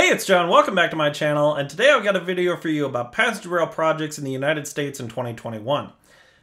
Hey, it's John. Welcome back to my channel, and today I've got a video for you about passenger rail projects in the United States in 2021.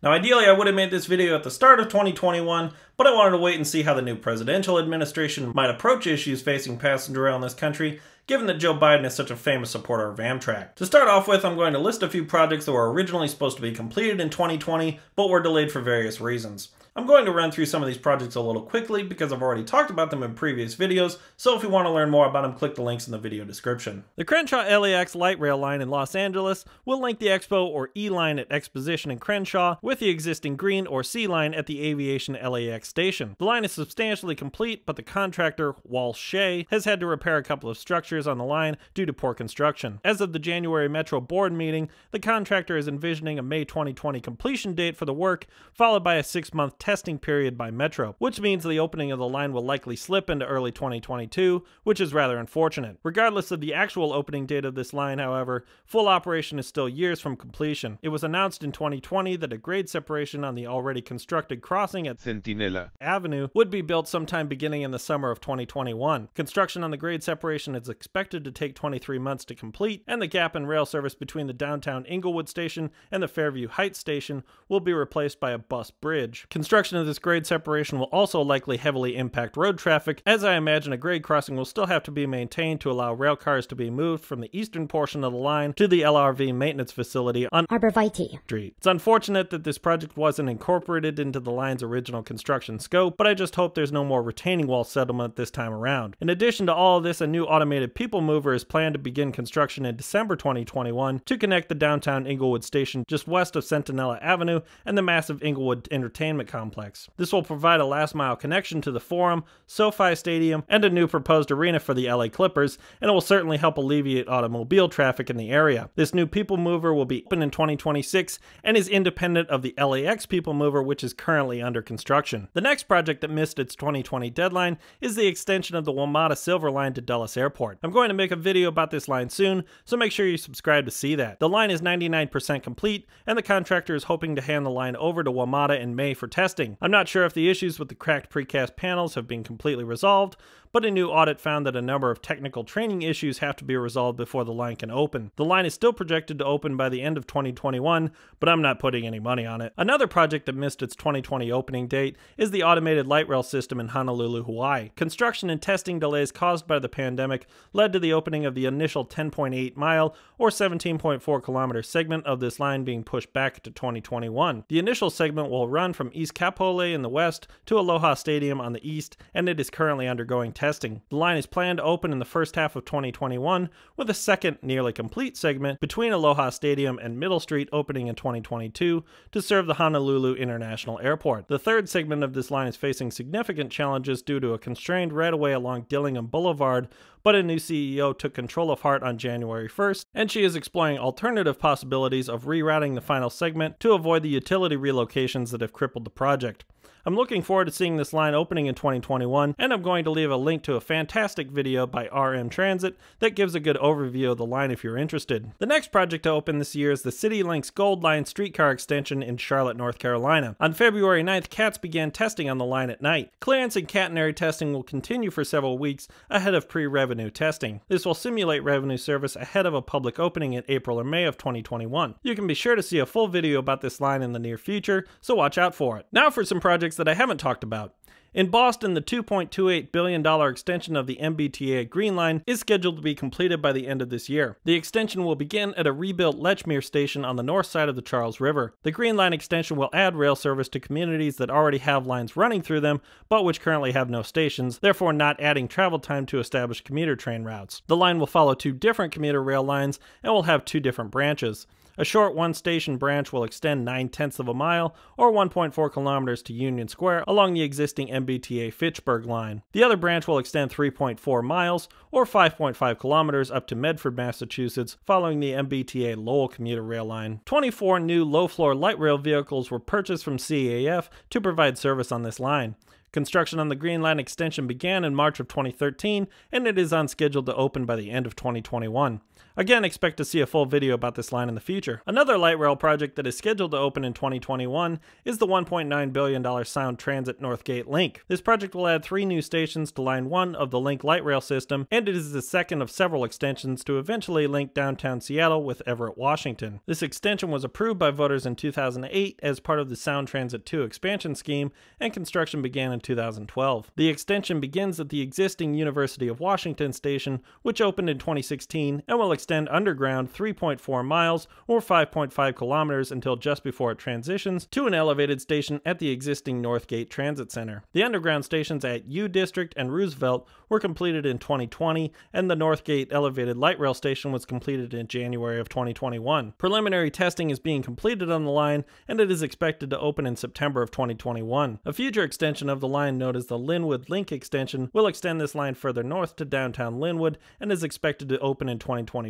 Now, ideally, I would have made this video at the start of 2021, but I wanted to wait and see how the new presidential administration might approach issues facing passenger rail in this country, given that Joe Biden is such a famous supporter of Amtrak. To start off with, I'm going to list a few projects that were originally supposed to be completed in 2020, but were delayed for various reasons. I'm going to run through some of these projects a little quickly because I've already talked about them in previous videos, so if you want to learn more about them, click the links in the video description. The Crenshaw LAX light rail line in Los Angeles will link the Expo or E line at Exposition in Crenshaw with the existing Green or C line at the Aviation LAX station. The line is substantially complete, but the contractor, Walsh-Shea, has had to repair a couple of structures on the line due to poor construction. As of the January Metro board meeting, the contractor is envisioning a May 2020 completion date for the work, followed by a 6-month testing period by Metro, which means the opening of the line will likely slip into early 2022, which is rather unfortunate. Regardless of the actual opening date of this line, however, full operation is still years from completion. It was announced in 2020 that a grade separation on the already constructed crossing at Centinela Avenue would be built sometime beginning in the summer of 2021. Construction on the grade separation is expected to take 23 months to complete, and the gap in rail service between the downtown Inglewood station and the Fairview Heights station will be replaced by a bus bridge. Construction of this grade separation will also likely heavily impact road traffic, as I imagine a grade crossing will still have to be maintained to allow rail cars to be moved from the eastern portion of the line to the LRV maintenance facility on Arborvitae Street. It's unfortunate that this project wasn't incorporated into the line's original construction scope, but I just hope there's no more retaining wall settlement this time around. In addition to all of this, a new automated people mover is planned to begin construction in December 2021 to connect the downtown Inglewood station just west of Centinela Avenue and the massive Inglewood Entertainment Complex. This will provide a last-mile connection to the Forum, SoFi Stadium, and a new proposed arena for the LA Clippers, and it will certainly help alleviate automobile traffic in the area. This new people mover will be open in 2026 and is independent of the LAX people mover, which is currently under construction. The next project that missed its 2020 deadline is the extension of the WMATA Silver Line to Dulles Airport. I'm going to make a video about this line soon, so make sure you subscribe to see that. The line is 99% complete, and the contractor is hoping to hand the line over to WMATA in May for testing. I'm not sure if the issues with the cracked precast panels have been completely resolved, but a new audit found that a number of technical training issues have to be resolved before the line can open. The line is still projected to open by the end of 2021, but I'm not putting any money on it. Another project that missed its 2020 opening date is the automated light rail system in Honolulu, Hawaii. Construction and testing delays caused by the pandemic led to the opening of the initial 10.8 mile or 17.4 kilometer segment of this line being pushed back to 2021. The initial segment will run from East Kapolei in the west to Aloha Stadium on the east, and it is currently undergoing testing. The line is planned to open in the first half of 2021, with a second, nearly complete segment between Aloha Stadium and Middle Street opening in 2022 to serve the Honolulu International Airport. The third segment of this line is facing significant challenges due to a constrained right-of-way along Dillingham Boulevard, but a new CEO took control of HART on January 1st, and she is exploring alternative possibilities of rerouting the final segment to avoid the utility relocations that have crippled the project. I'm looking forward to seeing this line opening in 2021, and I'm going to leave a link to a fantastic video by RM Transit that gives a good overview of the line if you're interested. The next project to open this year is the CityLYNX Gold Line streetcar extension in Charlotte, North Carolina. On February 9th, CATS began testing on the line at night. Clearance and catenary testing will continue for several weeks ahead of pre-revenue testing. This will simulate revenue service ahead of a public opening in April or May of 2021. You can be sure to see a full video about this line in the near future, so watch out for it. Now for some projects that I haven't talked about. In Boston, the $2.28 billion extension of the MBTA Green Line is scheduled to be completed by the end of this year. The extension will begin at a rebuilt Lechmere station on the north side of the Charles River. The Green Line extension will add rail service to communities that already have lines running through them, but which currently have no stations, therefore not adding travel time to established commuter train routes. The line will follow two different commuter rail lines and will have two different branches. A short one-station branch will extend 9/10 of a mile, or 1.4 kilometers to Union Square along the existing MBTA Fitchburg line. The other branch will extend 3.4 miles, or 5.5 kilometers up to Medford, Massachusetts, following the MBTA Lowell commuter rail line. 24 new low-floor light rail vehicles were purchased from CAF to provide service on this line. Construction on the Green Line extension began in March of 2013, and it is on schedule to open by the end of 2021. Again, expect to see a full video about this line in the future. Another light rail project that is scheduled to open in 2021 is the $1.9 billion Sound Transit Northgate link. This project will add 3 new stations to Line 1 of the Link light rail system, and it is the second of several extensions to eventually link downtown Seattle with Everett, Washington. This extension was approved by voters in 2008 as part of the Sound Transit 2 expansion scheme, and construction began in 2012. The extension begins at the existing University of Washington station, which opened in 2016, and will extend underground 3.4 miles or 5.5 kilometers until just before it transitions to an elevated station at the existing Northgate Transit Center. The underground stations at U District and Roosevelt were completed in 2020, and the Northgate elevated light rail station was completed in January of 2021. Preliminary testing is being completed on the line, and it is expected to open in September of 2021. A future extension of the line, known as the Linwood Link extension, will extend this line further north to downtown Linwood and is expected to open in 2024.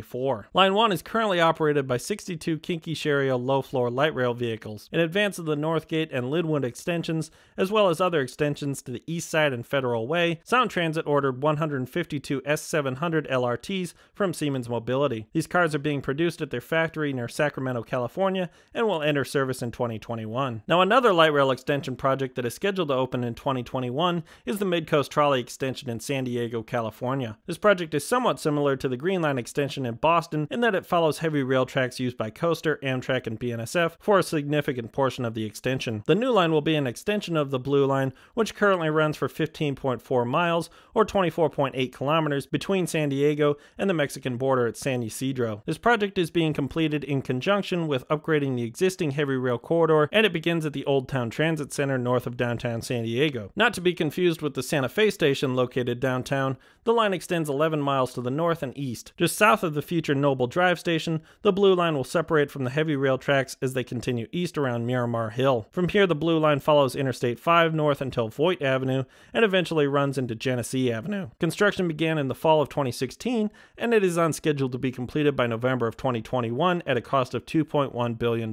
Line 1 is currently operated by 62 Kinky Sherrill low-floor light rail vehicles. In advance of the Northgate and Linwood extensions, as well as other extensions to the East Side and Federal Way, Sound Transit ordered 152 S700 LRTs from Siemens Mobility. These cars are being produced at their factory near Sacramento, California, and will enter service in 2021. Now, another light rail extension project that is scheduled to open in 2021 is the Midcoast Trolley extension in San Diego, California. This project is somewhat similar to the Green Line extension in Boston in that it follows heavy rail tracks used by Coaster, Amtrak, and BNSF for a significant portion of the extension. The new line will be an extension of the Blue Line, which currently runs for 15.4 miles or 24.8 kilometers between San Diego and the Mexican border at San Ysidro. This project is being completed in conjunction with upgrading the existing heavy rail corridor, and it begins at the Old Town Transit Center north of downtown San Diego. Not to be confused with the Santa Fe station located downtown, the line extends 11 miles to the north and east. Just south of the future Noble Drive station, the Blue Line will separate from the heavy rail tracks as they continue east around Miramar Hill. From here, the Blue Line follows Interstate 5 north until Voigt Avenue and eventually runs into Genesee Avenue. Construction began in the fall of 2016, and it is on schedule to be completed by November of 2021 at a cost of $2.1 billion.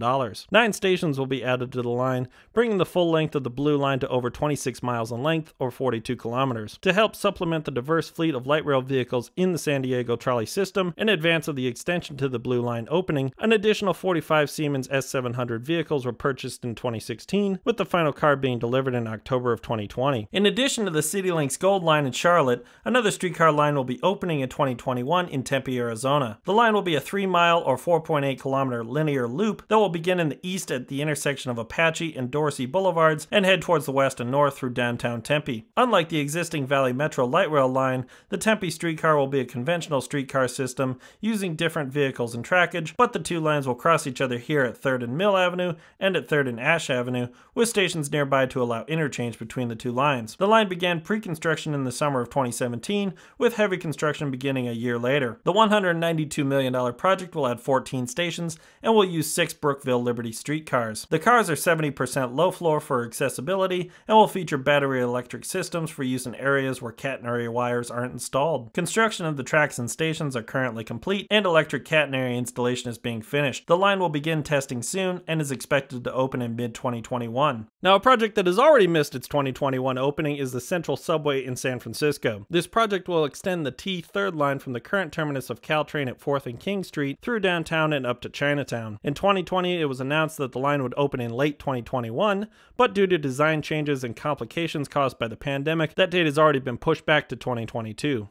9 stations will be added to the line, bringing the full length of the Blue Line to over 26 miles in length or 42 kilometers. To help supplement the diverse fleet of light rail vehicles in the San Diego trolley system, in advance of the extension to the Blue Line opening, an additional 45 Siemens S700 vehicles were purchased in 2016, with the final car being delivered in October of 2020. In addition to the CityLYNX Gold Line in Charlotte, another streetcar line will be opening in 2021 in Tempe, Arizona. The line will be a 3-mile or 4.8 kilometer linear loop that will begin in the east at the intersection of Apache and Dorsey Boulevards and head towards the west and north through downtown Tempe. Unlike the existing Valley Metro light rail line, the Tempe Streetcar will be a conventional streetcar system using different vehicles and trackage, but the 2 lines will cross each other here at 3rd and Mill Avenue and at 3rd and Ash Avenue, with stations nearby to allow interchange between the 2 lines. The line began pre-construction in the summer of 2017, with heavy construction beginning a year later. The $192 million project will add 14 stations and will use 6 Brookville Liberty streetcars. The cars are 70% low floor for accessibility and will feature battery electric systems for use in areas where catenary wires aren't installed. Construction of the tracks and stations are currently complete, and electric catenary installation is being finished. The line will begin testing soon and is expected to open in mid-2021. Now, a project that has already missed its 2021 opening is the Central Subway in San Francisco. This project will extend the T3rd line from the current terminus of Caltrain at 4th and King Street through downtown and up to Chinatown. In 2020, it was announced that the line would open in late 2021, but due to design changes and complications caused by the pandemic, that date has already been pushed back to 2022.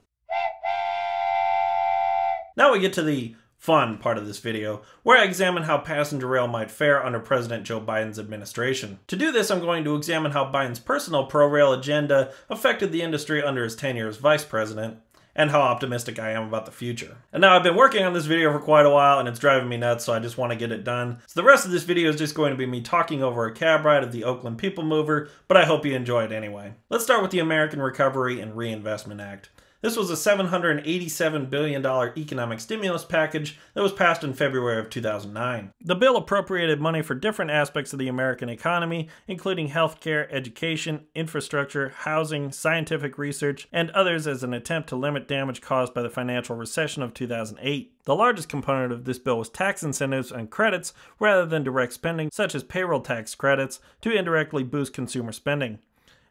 Now we get to the fun part of this video, where I examine how passenger rail might fare under President Joe Biden's administration. To do this, I'm going to examine how Biden's personal pro-rail agenda affected the industry under his tenure as vice president, and how optimistic I am about the future. And now I've been working on this video for quite a while and it's driving me nuts, so I just want to get it done. So the rest of this video is just going to be me talking over a cab ride of the Oakland People Mover, but I hope you enjoy it anyway. Let's start with the American Recovery and Reinvestment Act. This was a $787 billion economic stimulus package that was passed in February of 2009. The bill appropriated money for different aspects of the American economy, including healthcare, education, infrastructure, housing, scientific research, and others as an attempt to limit damage caused by the financial recession of 2008. The largest component of this bill was tax incentives and credits rather than direct spending, such as payroll tax credits, to indirectly boost consumer spending.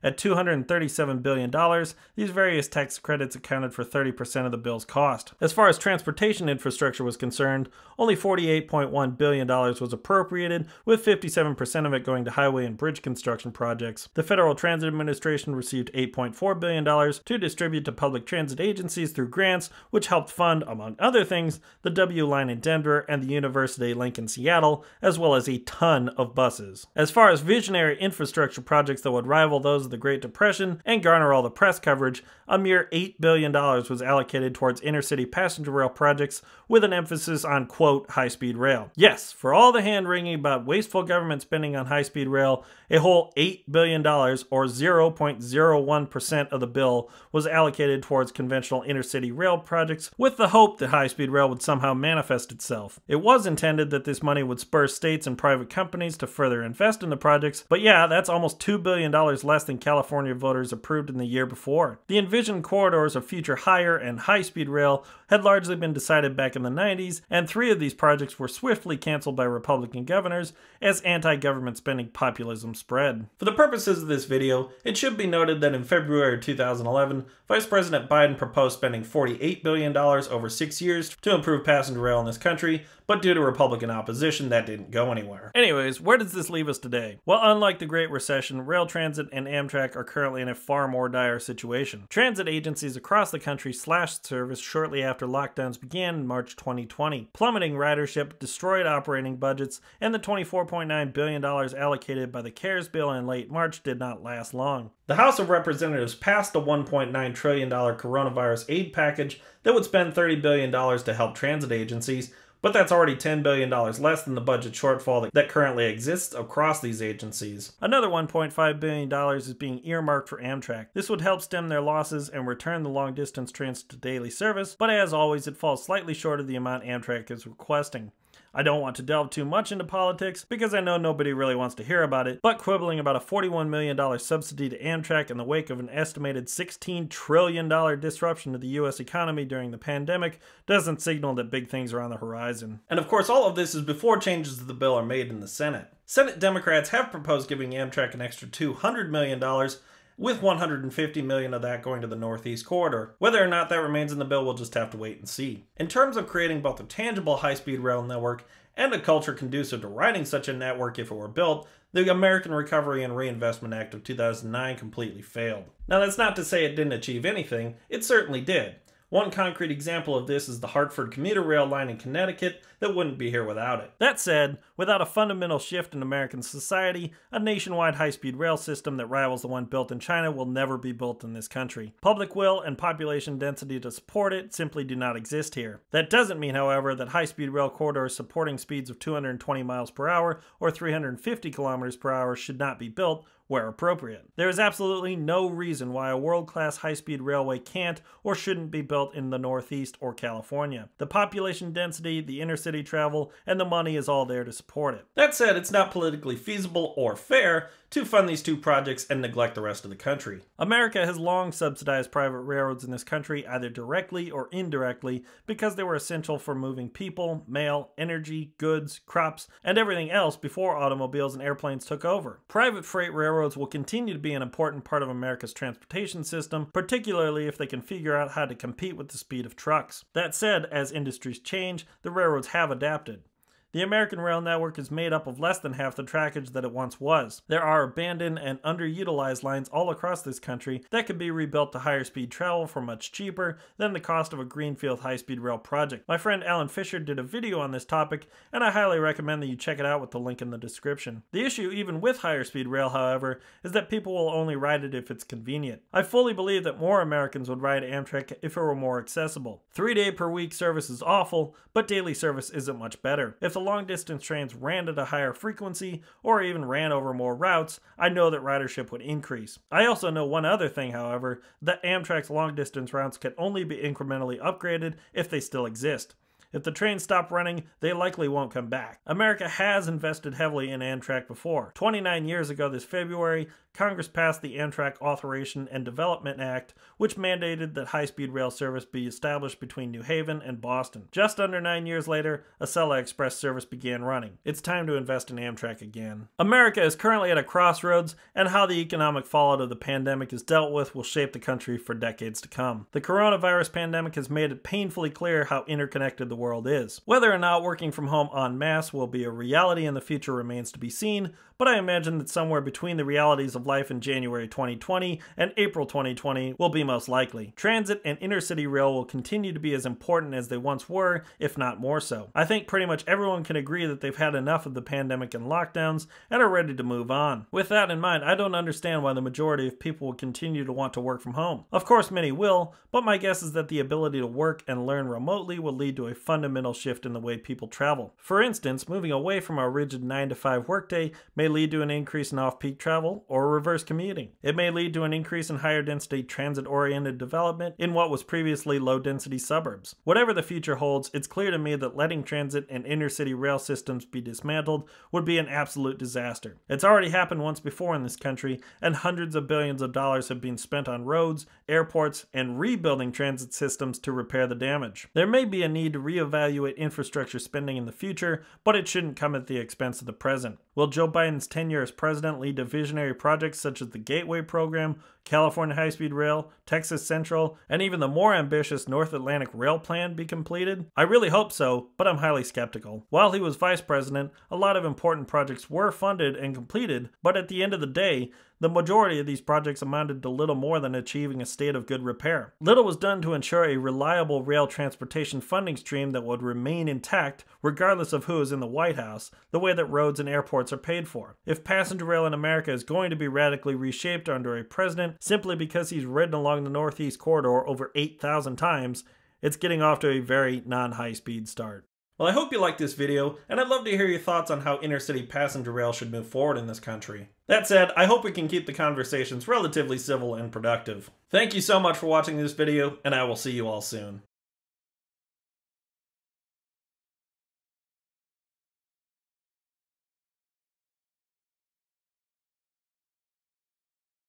At $237 billion, these various tax credits accounted for 30% of the bill's cost. As far as transportation infrastructure was concerned, only $48.1 billion was appropriated, with 57% of it going to highway and bridge construction projects. The Federal Transit Administration received $8.4 billion to distribute to public transit agencies through grants, which helped fund, among other things, the W line in Denver and the University Link in Seattle, as well as a ton of buses. As far as visionary infrastructure projects that would rival those of the Great Depression and garner all the press coverage, a mere $8 billion was allocated towards inner-city passenger rail projects with an emphasis on, quote, high-speed rail. Yes, for all the hand-wringing about wasteful government spending on high-speed rail, a whole $8 billion, or 0.01% of the bill, was allocated towards conventional inner-city rail projects with the hope that high-speed rail would somehow manifest itself. It was intended that this money would spur states and private companies to further invest in the projects, but yeah, that's almost $2 billion less than California voters approved in the year before. The envisioned corridors of future higher and high-speed rail had largely been decided back in the 90s, and 3 of these projects were swiftly canceled by Republican governors as anti-government spending populism spread. For the purposes of this video, it should be noted that in February 2011, Vice President Biden proposed spending $48 billion over 6 years to improve passenger rail in this country, but due to Republican opposition, that didn't go anywhere. Anyways, where does this leave us today? Well, unlike the Great Recession, rail transit and Amtrak are currently in a far more dire situation. Transit agencies across the country slashed service shortly after lockdowns began in March 2020. Plummeting ridership destroyed operating budgets, and the $24.9 billion allocated by the CARES bill in late March did not last long. The House of Representatives passed a $1.9 trillion coronavirus aid package that would spend $30 billion to help transit agencies, but that's already $10 billion less than the budget shortfall that currently exists across these agencies. Another $1.5 billion is being earmarked for Amtrak. This would help stem their losses and return the long-distance trains to daily service, but as always, it falls slightly short of the amount Amtrak is requesting. I don't want to delve too much into politics because I know nobody really wants to hear about it, but quibbling about a $41 million subsidy to Amtrak in the wake of an estimated $16 trillion disruption to the US economy during the pandemic doesn't signal that big things are on the horizon. And of course, all of this is before changes to the bill are made in the Senate. Senate Democrats have proposed giving Amtrak an extra $200 million, with $150 million of that going to the Northeast Corridor. Whether or not that remains in the bill, we'll just have to wait and see. In terms of creating both a tangible high-speed rail network and a culture conducive to riding such a network if it were built, the American Recovery and Reinvestment Act of 2009 completely failed. Now, that's not to say it didn't achieve anything. It certainly did. One concrete example of this is the Hartford commuter rail line in Connecticut that wouldn't be here without it. That said, without a fundamental shift in American society, a nationwide high-speed rail system that rivals the one built in China will never be built in this country. Public will and population density to support it simply do not exist here. That doesn't mean, however, that high-speed rail corridors supporting speeds of 220 miles per hour or 350 kilometers per hour should not be built where appropriate. There is absolutely no reason why a world-class high-speed railway can't or shouldn't be built in the Northeast or California. The population density, the inner-city travel, and the money is all there to support it. That said, it's not politically feasible or fair to fund these 2 projects and neglect the rest of the country. America has long subsidized private railroads in this country either directly or indirectly because they were essential for moving people, mail, energy, goods, crops, and everything else before automobiles and airplanes took over. Private freight railroads will continue to be an important part of America's transportation system, particularly if they can figure out how to compete with the speed of trucks. That said, as industries change, the railroads have adapted. The American rail network is made up of less than half the trackage that it once was. There are abandoned and underutilized lines all across this country that could be rebuilt to higher speed travel for much cheaper than the cost of a greenfield high-speed rail project. My friend Alan Fisher did a video on this topic, and I highly recommend that you check it out with the link in the description. The issue, even with higher speed rail, however, is that people will only ride it if it's convenient. I fully believe that more Americans would ride Amtrak if it were more accessible. 3-day per week service is awful, but daily service isn't much better. If the long-distance trains ran at a higher frequency, or even ran over more routes, I know that ridership would increase. I also know one other thing, however, that Amtrak's long-distance routes can only be incrementally upgraded if they still exist. If the trains stop running, they likely won't come back. America has invested heavily in Amtrak before. 29 years ago this February, Congress passed the Amtrak Authorization and Development Act, which mandated that high-speed rail service be established between New Haven and Boston. Just under 9 years later, Acela Express service began running. It's time to invest in Amtrak again. America is currently at a crossroads, and how the economic fallout of the pandemic is dealt with will shape the country for decades to come. The coronavirus pandemic has made it painfully clear how interconnected the world is. Whether or not working from home en masse will be a reality in the future remains to be seen, but I imagine that somewhere between the realities of life in January 2020 and April 2020 will be most likely. Transit and intercity rail will continue to be as important as they once were, if not more so. I think pretty much everyone can agree that they've had enough of the pandemic and lockdowns and are ready to move on. With that in mind, I don't understand why the majority of people will continue to want to work from home. Of course, many will, but my guess is that the ability to work and learn remotely will lead to a fundamental shift in the way people travel. For instance, moving away from a rigid 9-to-5 workday may lead to an increase in off-peak travel or reverse commuting. It may lead to an increase in higher density transit-oriented development in what was previously low-density suburbs. Whatever the future holds, it's clear to me that letting transit and intercity rail systems be dismantled would be an absolute disaster. It's already happened once before in this country, and hundreds of billions of dollars have been spent on roads, airports, and rebuilding transit systems to repair the damage. There may be a need to reevaluate infrastructure spending in the future, but it shouldn't come at the expense of the present. Will Joe Biden's tenure as president lead to visionary projects such as the Gateway Program, California High-Speed Rail, Texas Central, and even the more ambitious North Atlantic Rail Plan be completed? I really hope so, but I'm highly skeptical. While he was vice president, a lot of important projects were funded and completed, but at the end of the day, the majority of these projects amounted to little more than achieving a state of good repair. Little was done to ensure a reliable rail transportation funding stream that would remain intact regardless of who is in the White House, the way that roads and airports are paid for. If passenger rail in America is going to be radically reshaped under a president simply because he's ridden along the Northeast Corridor over 8,000 times, it's getting off to a very non-high-speed start. Well, I hope you liked this video, and I'd love to hear your thoughts on how intercity passenger rail should move forward in this country. That said, I hope we can keep the conversations relatively civil and productive. Thank you so much for watching this video, and I will see you all soon.